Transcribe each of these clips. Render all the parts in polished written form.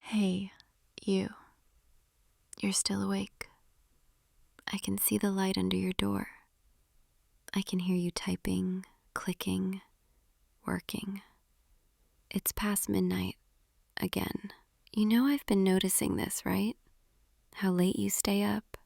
Hey, you. You're still awake. I can see the light under your door. I can hear you typing, clicking, working. It's past midnight, again. You know I've been noticing this, right? How late you stay up,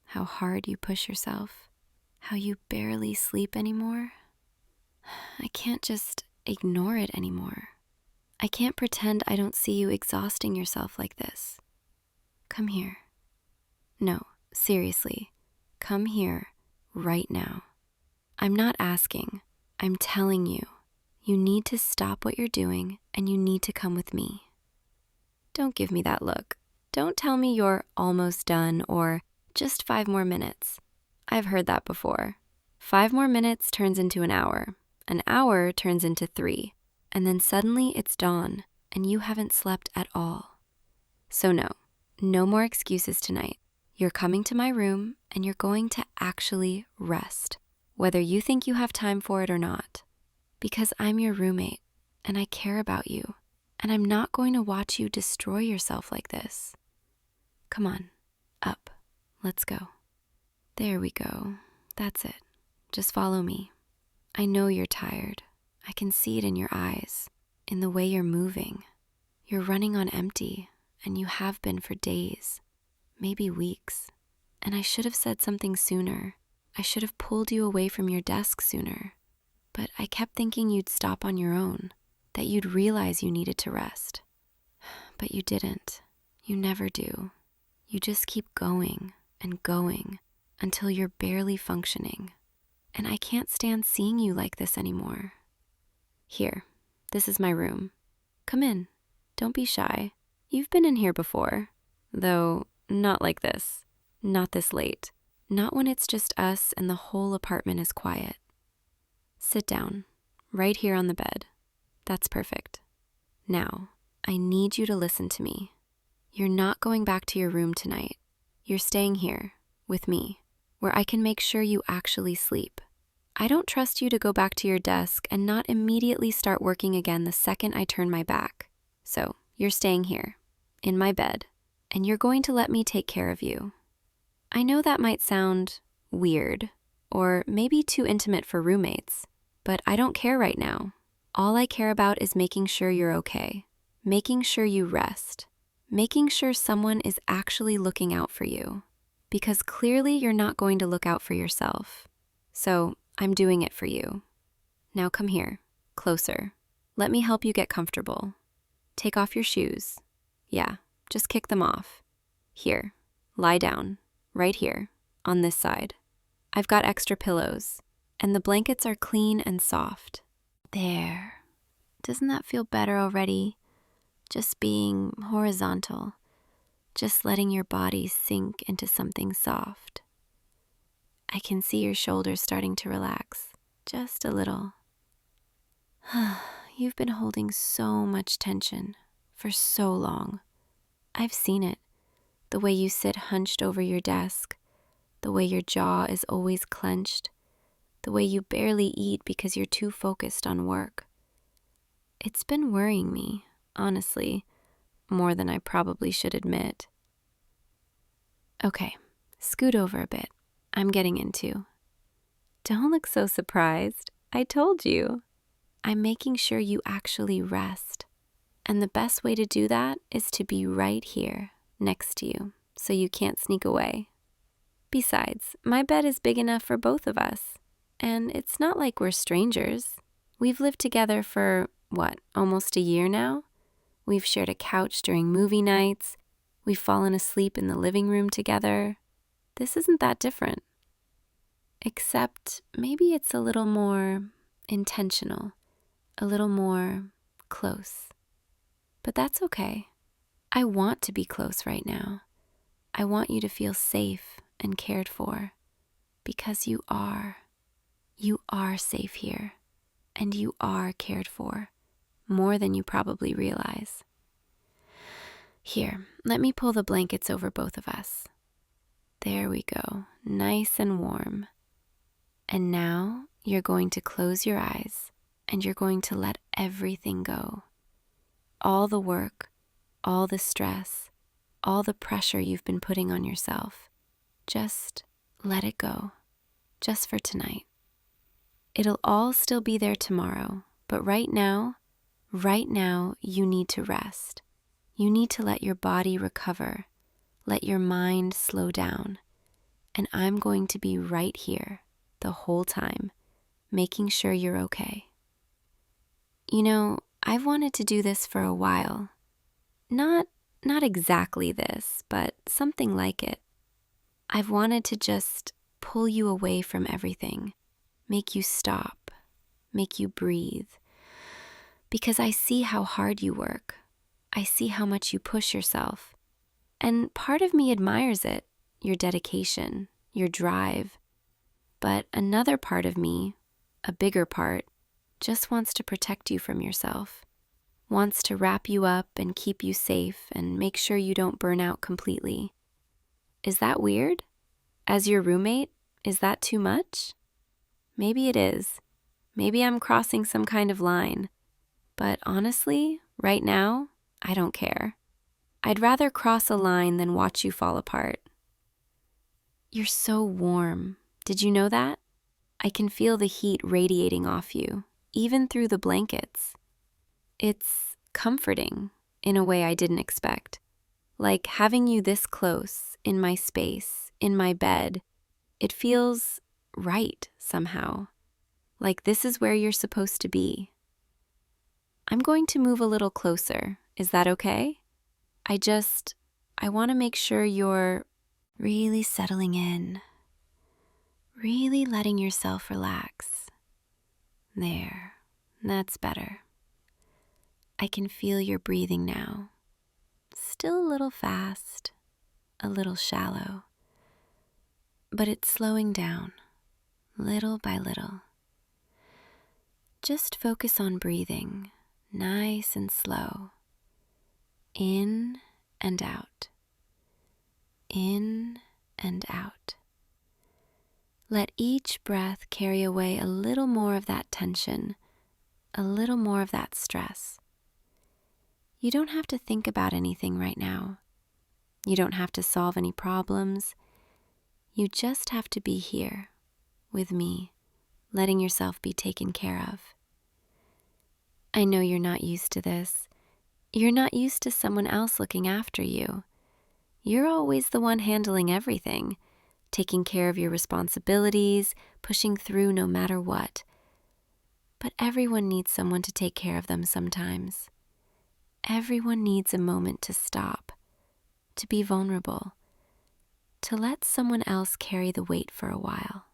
how hard you push yourself, how you barely sleep anymore. I can't just ignore it anymore. I can't pretend I don't see you exhausting yourself like this. Come here. No, seriously, come here right now. I'm not asking, I'm telling you. You need to stop what you're doing and you need to come with me. Don't give me that look. Don't tell me you're almost done or just 5 more minutes. I've heard that before. 5 more minutes turns into an hour turns into 3, and then suddenly it's dawn and you haven't slept at all. So no more excuses tonight. You're coming to my room and you're going to actually rest, whether you think you have time for it or not. Because I'm your roommate and I care about you, and I'm not going to watch you destroy yourself like this. Come on, up, let's go. There we go, that's it. Just follow me. I know you're tired. I can see it in your eyes, in the way you're moving. You're running on empty, and you have been for days. Maybe weeks. And I should have said something sooner. I should have pulled you away from your desk sooner. But I kept thinking you'd stop on your own, that you'd realize you needed to rest. But you didn't. You never do. You just keep going and going until you're barely functioning. And I can't stand seeing you like this anymore. Here, this is my room. Come in. Don't be shy. You've been in here before, though not like this, not this late, not when it's just us and the whole apartment is quiet. Sit down, right here on the bed. That's perfect. Now, I need you to listen to me. You're not going back to your room tonight. You're staying here, with me, where I can make sure you actually sleep. I don't trust you to go back to your desk and not immediately start working again the second I turn my back. So, you're staying here, in my bed, and you're going to let me take care of you. I know that might sound weird, or maybe too intimate for roommates, but I don't care right now. All I care about is making sure you're okay, making sure you rest, making sure someone is actually looking out for you, because clearly you're not going to look out for yourself. So I'm doing it for you. Now come here, closer. Let me help you get comfortable. Take off your shoes. Yeah, just kick them off. Here, lie down, right here, on this side. I've got extra pillows, and the blankets are clean and soft. There. Doesn't that feel better already? Just being horizontal, just letting your body sink into something soft. I can see your shoulders starting to relax, just a little. You've been holding so much tension for so long. I've seen it, the way you sit hunched over your desk, the way your jaw is always clenched, the way you barely eat because you're too focused on work. It's been worrying me, honestly, more than I probably should admit. Okay, scoot over a bit. I'm getting into. Don't look so surprised. I told you. I'm making sure you actually rest. And the best way to do that is to be right here, next to you, so you can't sneak away. Besides, my bed is big enough for both of us. And it's not like we're strangers. We've lived together for, almost a year now? We've shared a couch during movie nights. We've fallen asleep in the living room together. This isn't that different. Except maybe it's a little more intentional, a little more close. But that's okay. I want to be close right now. I want you to feel safe and cared for, because you are. You are safe here, and you are cared for, more than you probably realize. Here, let me pull the blankets over both of us. There we go, nice and warm. And now you're going to close your eyes, and you're going to let everything go. All the work, all the stress, all the pressure you've been putting on yourself. Just let it go, just for tonight. It'll all still be there tomorrow, but right now, you need to rest. You need to let your body recover, let your mind slow down, and I'm going to be right here the whole time, making sure you're okay. You know, I've wanted to do this for a while. Not exactly this, but something like it. I've wanted to just pull you away from everything, make you stop, make you breathe. Because I see how hard you work. I see how much you push yourself. And part of me admires it, your dedication, your drive. But another part of me, a bigger part, just wants to protect you from yourself. Wants to wrap you up and keep you safe and make sure you don't burn out completely. Is that weird? As your roommate, is that too much? Maybe it is. Maybe I'm crossing some kind of line. But honestly, right now, I don't care. I'd rather cross a line than watch you fall apart. You're so warm. Did you know that? I can feel the heat radiating off you, even through the blankets. It's comforting in a way I didn't expect. Like having you this close, in my space, in my bed. It feels right somehow. Like this is where you're supposed to be. I'm going to move a little closer. Is that okay? I want to make sure you're really settling in, really letting yourself relax. There, that's better. I can feel your breathing now. Still a little fast, a little shallow, but it's slowing down, little by little. Just focus on breathing, nice and slow. In and out. In and out. Let each breath carry away a little more of that tension, a little more of that stress. You don't have to think about anything right now. You don't have to solve any problems. You just have to be here with me, letting yourself be taken care of. I know you're not used to this. You're not used to someone else looking after you. You're always the one handling everything, taking care of your responsibilities, pushing through no matter what. But everyone needs someone to take care of them sometimes. Everyone needs a moment to stop, to be vulnerable, to let someone else carry the weight for a while.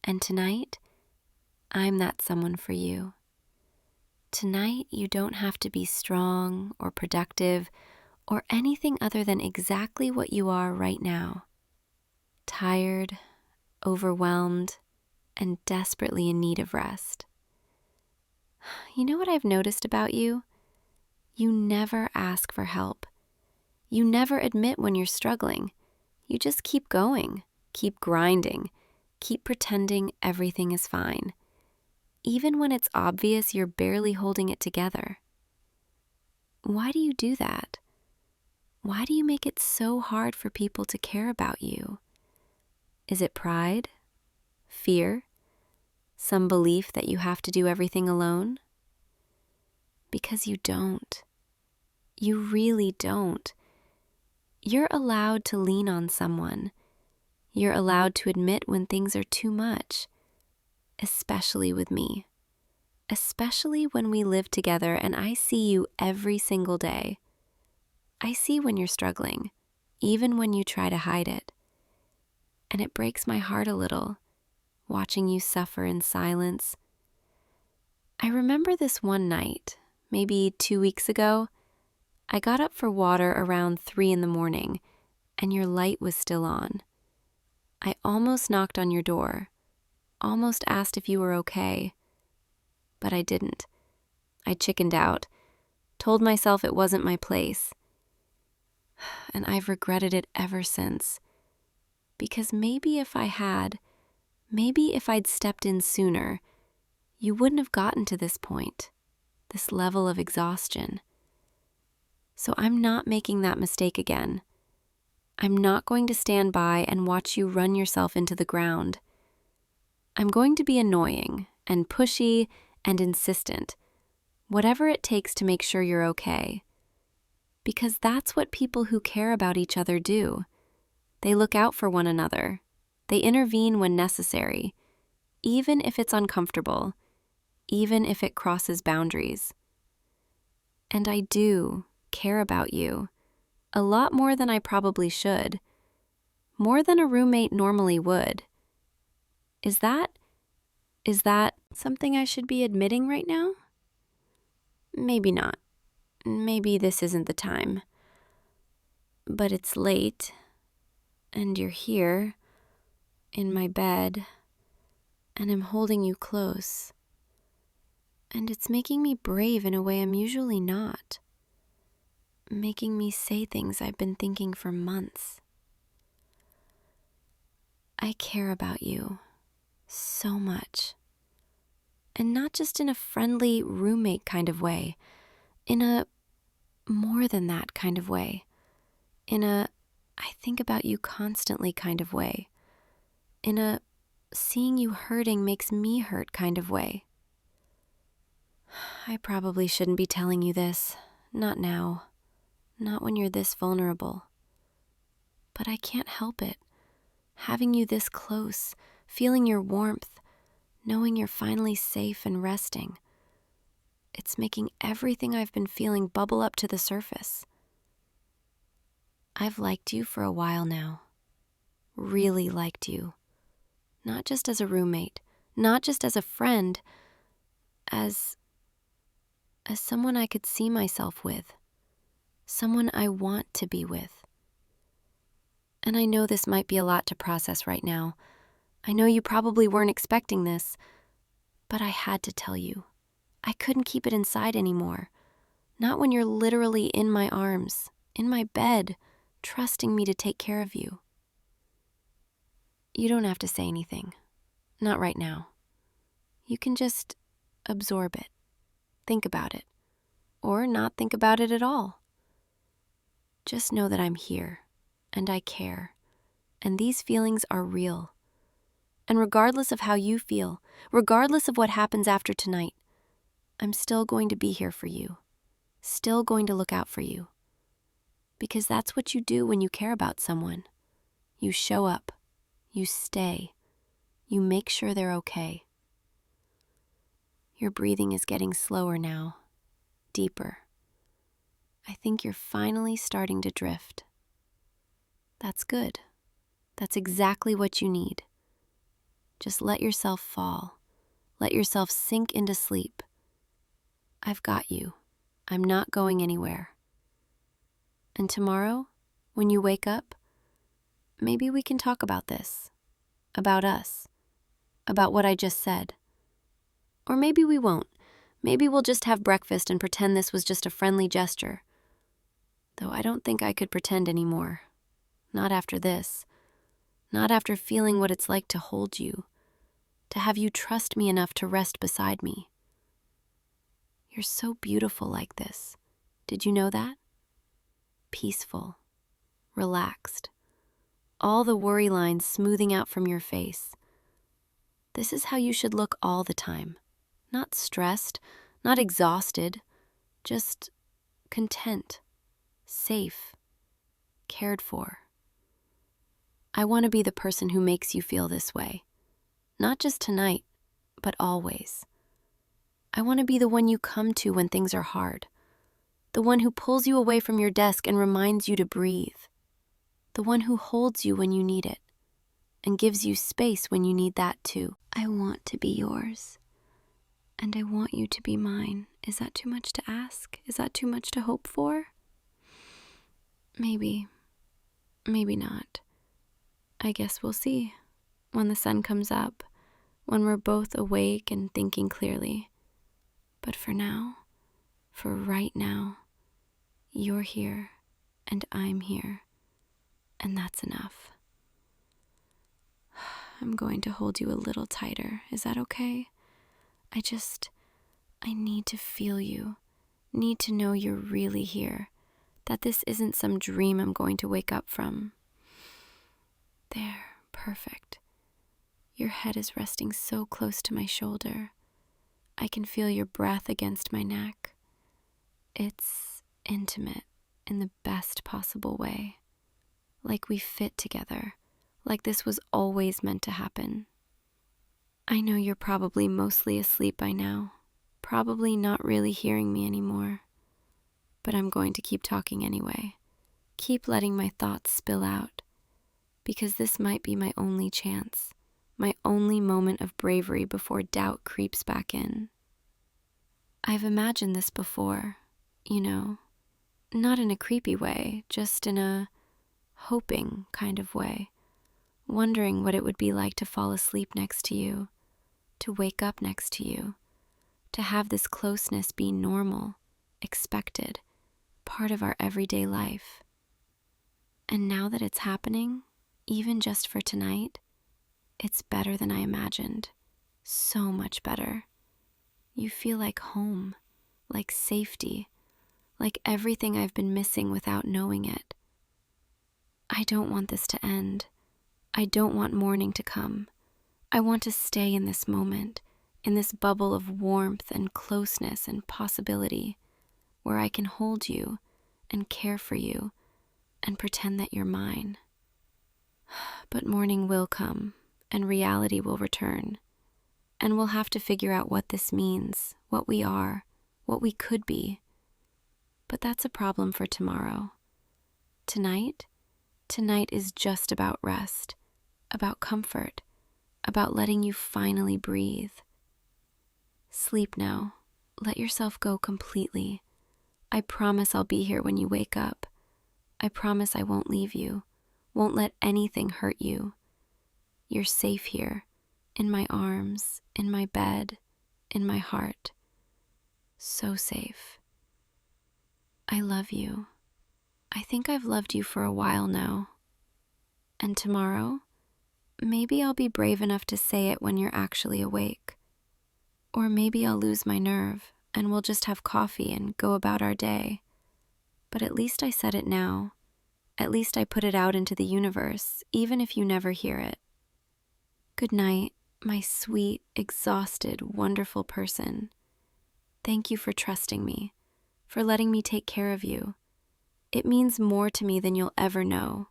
And tonight, I'm that someone for you. Tonight, you don't have to be strong or productive or anything other than exactly what you are right now. Tired, overwhelmed, and desperately in need of rest. You know what I've noticed about you? You never ask for help. You never admit when you're struggling. You just keep going, keep grinding, keep pretending everything is fine. Even when it's obvious you're barely holding it together. Why do you do that? Why do you make it so hard for people to care about you? Is it pride? Fear? Some belief that you have to do everything alone? Because you don't. You really don't. You're allowed to lean on someone. You're allowed to admit when things are too much. Especially with me. Especially when we live together and I see you every single day. I see when you're struggling, even when you try to hide it. And it breaks my heart a little, watching you suffer in silence. I remember this one night, maybe 2 weeks ago. I got up for water around 3 a.m, and your light was still on. I almost knocked on your door. Almost asked if you were okay, but I didn't. I chickened out, told myself it wasn't my place. And I've regretted it ever since. Because maybe if I'd stepped in sooner, you wouldn't have gotten to this point, this level of exhaustion. So I'm not making that mistake again. I'm not going to stand by and watch you run yourself into the ground. I'm going to be annoying and pushy and insistent, whatever it takes to make sure you're okay. Because that's what people who care about each other do. They look out for one another. They intervene when necessary, even if it's uncomfortable, even if it crosses boundaries. And I do care about you, a lot more than I probably should, more than a roommate normally would. Is that something I should be admitting right now? Maybe not. Maybe this isn't the time. But it's late, and you're here, in my bed, and I'm holding you close. And it's making me brave in a way I'm usually not. Making me say things I've been thinking for months. I care about you so much. And not just in a friendly roommate kind of way, in a more than that kind of way, in a I think about you constantly kind of way, in a seeing you hurting makes me hurt kind of way. I probably shouldn't be telling you this, not now, not when you're this vulnerable. But I can't help it. Having you this close, feeling your warmth, knowing you're finally safe and resting. It's making everything I've been feeling bubble up to the surface. I've liked you for a while now. Really liked you. Not just as a roommate, not just as a friend, as someone I could see myself with, someone I want to be with. And I know this might be a lot to process right now. I know you probably weren't expecting this, but I had to tell you. I couldn't keep it inside anymore. Not when you're literally in my arms, in my bed, trusting me to take care of you. You don't have to say anything. Not right now. You can just absorb it. Think about it. Or not think about it at all. Just know that I'm here, and I care, and these feelings are real. And regardless of how you feel, regardless of what happens after tonight, I'm still going to be here for you, still going to look out for you. Because that's what you do when you care about someone. You show up, you stay, you make sure they're okay. Your breathing is getting slower now, deeper. I think you're finally starting to drift. That's good. That's exactly what you need. Just let yourself fall. Let yourself sink into sleep. I've got you. I'm not going anywhere. And tomorrow, when you wake up, maybe we can talk about this, about us, about what I just said. Or maybe we won't. Maybe we'll just have breakfast and pretend this was just a friendly gesture. Though I don't think I could pretend anymore. Not after this. Not after feeling what it's like to hold you, to have you trust me enough to rest beside me. You're so beautiful like this. Did you know that? Peaceful, relaxed, all the worry lines smoothing out from your face. This is how you should look all the time. Not stressed, not exhausted, just content, safe, cared for. I want to be the person who makes you feel this way. Not just tonight, but always. I want to be the one you come to when things are hard. The one who pulls you away from your desk and reminds you to breathe. The one who holds you when you need it and gives you space when you need that too. I want to be yours. And I want you to be mine. Is that too much to ask? Is that too much to hope for? Maybe. Maybe not. I guess we'll see. When the sun comes up, when we're both awake and thinking clearly. But for now, for right now, you're here and I'm here, and that's enough. I'm going to hold you a little tighter. Is that okay? I need to feel you, need to know you're really here, that this isn't some dream I'm going to wake up from. There, perfect. Your head is resting so close to my shoulder. I can feel your breath against my neck. It's intimate in the best possible way. Like we fit together, like this was always meant to happen. I know you're probably mostly asleep by now, probably not really hearing me anymore. But I'm going to keep talking anyway. Keep letting my thoughts spill out, because this might be my only chance, my only moment of bravery before doubt creeps back in. I've imagined this before, not in a creepy way, just in a hoping kind of way, wondering what it would be like to fall asleep next to you, to wake up next to you, to have this closeness be normal, expected, part of our everyday life. And now that it's happening, even just for tonight, it's better than I imagined. So much better. You feel like home, like safety, like everything I've been missing without knowing it. I don't want this to end. I don't want morning to come. I want to stay in this moment, in this bubble of warmth and closeness and possibility, where I can hold you and care for you and pretend that you're mine. But morning will come and reality will return, and we'll have to figure out what this means, what we are, what we could be. But that's a problem for tomorrow. Tonight is just about rest, about comfort, about letting you finally breathe. Sleep now. Let yourself go completely. I promise I'll be here when you wake up. I promise I won't leave you, won't let anything hurt you. You're safe here, in my arms, in my bed, in my heart. So safe. I love you. I think I've loved you for a while now. And tomorrow, maybe I'll be brave enough to say it when you're actually awake. Or maybe I'll lose my nerve and we'll just have coffee and go about our day. But at least I said it now. At least I put it out into the universe, even if you never hear it. Good night, my sweet, exhausted, wonderful person. Thank you for trusting me, for letting me take care of you. It means more to me than you'll ever know.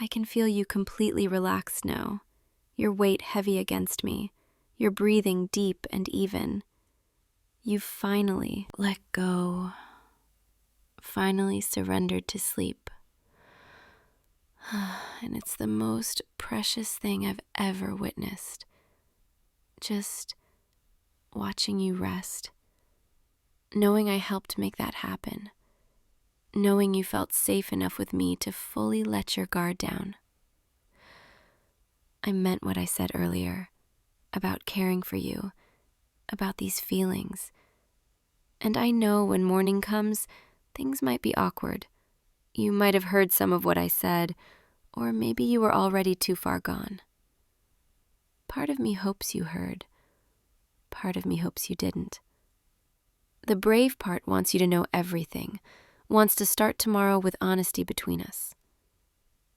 I can feel you completely relaxed now, your weight heavy against me, your breathing deep and even. You've finally let go, finally surrendered to sleep. And it's the most precious thing I've ever witnessed. Just watching you rest, knowing I helped make that happen, knowing you felt safe enough with me to fully let your guard down. I meant what I said earlier about caring for you, about these feelings. And I know when morning comes, things might be awkward. You might have heard some of what I said, or maybe you were already too far gone. Part of me hopes you heard. Part of me hopes you didn't. The brave part wants you to know everything, wants to start tomorrow with honesty between us.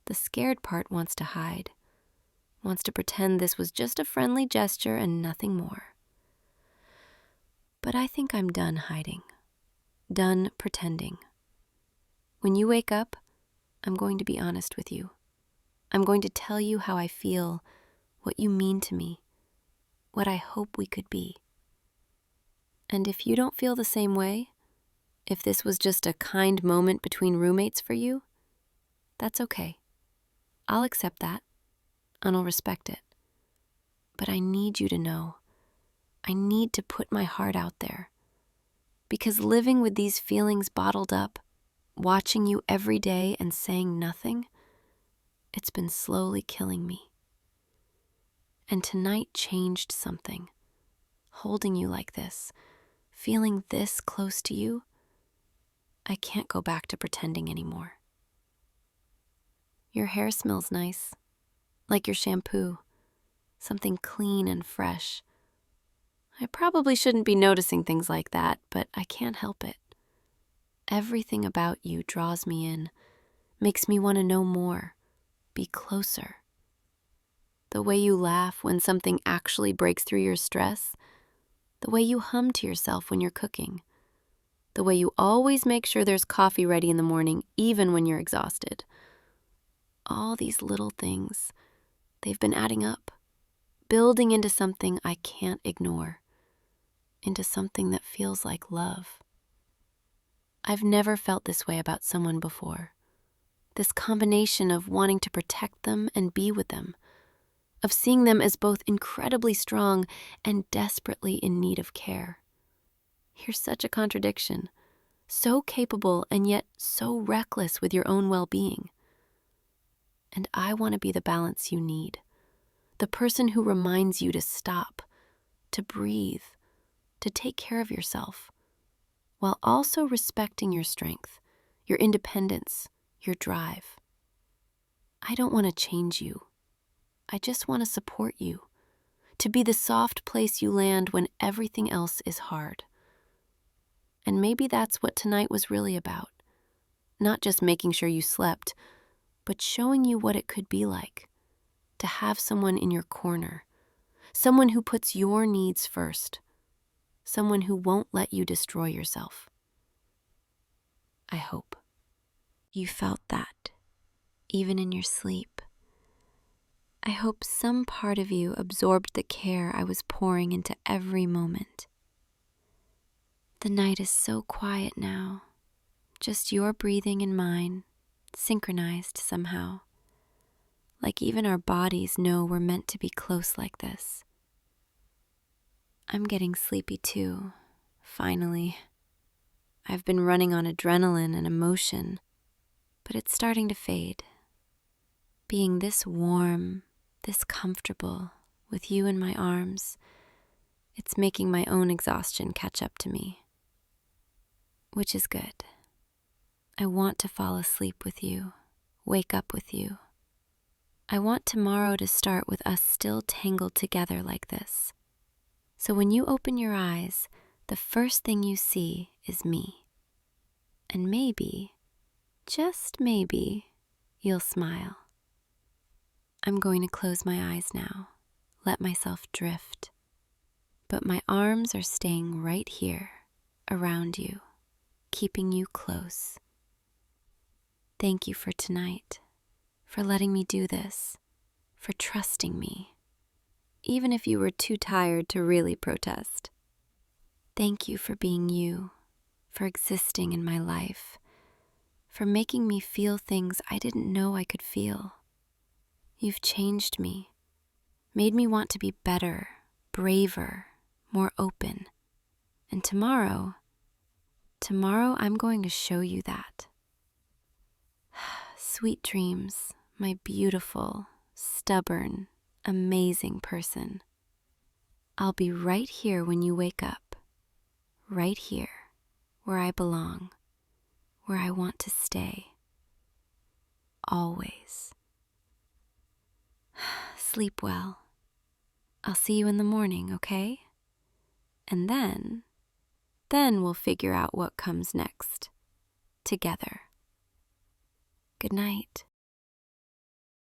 The scared part wants to hide, wants to pretend this was just a friendly gesture and nothing more. But I think I'm done hiding, done pretending. When you wake up, I'm going to be honest with you. I'm going to tell you how I feel, what you mean to me, what I hope we could be. And if you don't feel the same way, if this was just a kind moment between roommates for you, that's okay. I'll accept that, and I'll respect it. But I need you to know. I need to put my heart out there. Because living with these feelings bottled up, watching you every day and saying nothing, it's been slowly killing me. And tonight changed something. Holding you like this, feeling this close to you, I can't go back to pretending anymore. Your hair smells nice, like your shampoo, something clean and fresh. I probably shouldn't be noticing things like that, but I can't help it. Everything about you draws me in, makes me want to know more, be closer. The way you laugh when something actually breaks through your stress, the way you hum to yourself when you're cooking, the way you always make sure there's coffee ready in the morning even when you're exhausted. All these little things, they've been adding up, building into something I can't ignore, into something that feels like love. I've never felt this way about someone before. This combination of wanting to protect them and be with them, of seeing them as both incredibly strong and desperately in need of care. You're such a contradiction, so capable and yet so reckless with your own well-being. And I want to be the balance you need, the person who reminds you to stop, to breathe, to take care of yourself, while also respecting your strength, your independence, your drive. I don't want to change you. I just want to support you, to be the soft place you land when everything else is hard. And maybe that's what tonight was really about. Not just making sure you slept, but showing you what it could be like to have someone in your corner, someone who puts your needs first, someone who won't let you destroy yourself. I hope you felt that, even in your sleep. I hope some part of you absorbed the care I was pouring into every moment. The night is so quiet now, just your breathing and mine, synchronized somehow. Like even our bodies know we're meant to be close like this. I'm getting sleepy too, finally. I've been running on adrenaline and emotion, but it's starting to fade. Being this warm, this comfortable, with you in my arms, it's making my own exhaustion catch up to me. Which is good. I want to fall asleep with you, wake up with you. I want tomorrow to start with us still tangled together like this. So when you open your eyes, the first thing you see is me. And maybe, just maybe, you'll smile. I'm going to close my eyes now, let myself drift. But my arms are staying right here, around you, keeping you close. Thank you for tonight, for letting me do this, for trusting me, even if you were too tired to really protest. Thank you for being you, for existing in my life, for making me feel things I didn't know I could feel. You've changed me, made me want to be better, braver, more open. And tomorrow I'm going to show you that. Sweet dreams, my beautiful, stubborn, amazing person. I'll be right here when you wake up, right here, where I belong, where I want to stay, always. Sleep well. I'll see you in the morning, okay? And then we'll figure out what comes next, together. Good night.